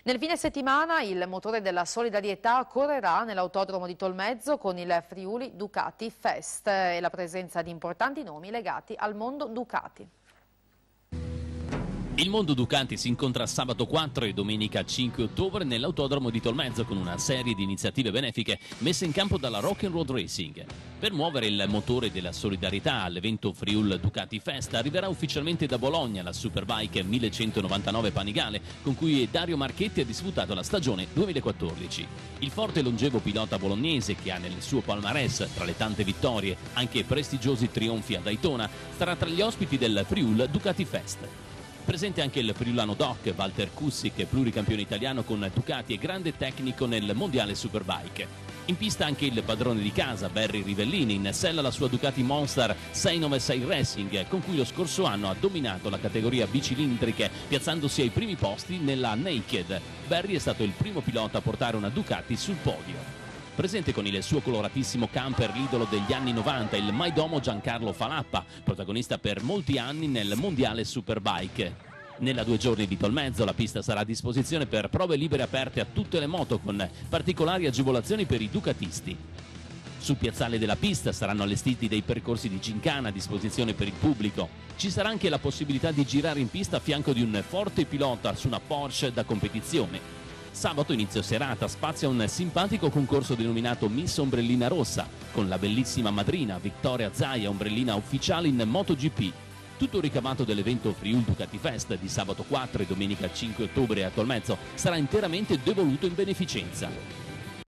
Nel fine settimana il motore della solidarietà correrà nell'autodromo di Tolmezzo con il Friuli Ducati Fest e la presenza di importanti nomi legati al mondo Ducati. Il mondo Ducati si incontra sabato 4 e domenica 5 ottobre nell'autodromo di Tolmezzo con una serie di iniziative benefiche messe in campo dalla Rock and Road Racing. Per muovere il motore della solidarietà all'evento Friuli Ducati Fest arriverà ufficialmente da Bologna la Superbike 1199 Panigale con cui Dario Marchetti ha disputato la stagione 2014. Il forte e longevo pilota bolognese, che ha nel suo palmarès, tra le tante vittorie, anche prestigiosi trionfi a Daytona, sarà tra gli ospiti del Friuli Ducati Fest. Presente anche il friulano Doc, Walter Kusic, pluricampione italiano con Ducati e grande tecnico nel mondiale Superbike. In pista anche il padrone di casa, Barry Rivellini, in sella la sua Ducati Monster 696 Racing, con cui lo scorso anno ha dominato la categoria bicilindriche, piazzandosi ai primi posti nella Naked. Barry è stato il primo pilota a portare una Ducati sul podio. Presente con il suo coloratissimo camper l'idolo degli anni 90, il maidomo Giancarlo Falappa, protagonista per molti anni nel mondiale Superbike. Nella 2 giorni di Tolmezzo la pista sarà a disposizione per prove libere aperte a tutte le moto con particolari agevolazioni per i ducatisti. Sul piazzale della pista saranno allestiti dei percorsi di gincana a disposizione per il pubblico. Ci sarà anche la possibilità di girare in pista a fianco di un forte pilota su una Porsche da competizione. Sabato inizio serata spazia un simpatico concorso denominato Miss Ombrellina Rossa, con la bellissima madrina Vittoria Zaia, ombrellina ufficiale in MotoGP. Tutto ricavato dell'evento Friuli Ducati Fest di sabato 4 e domenica 5 ottobre a Tolmezzo sarà interamente devoluto in beneficenza.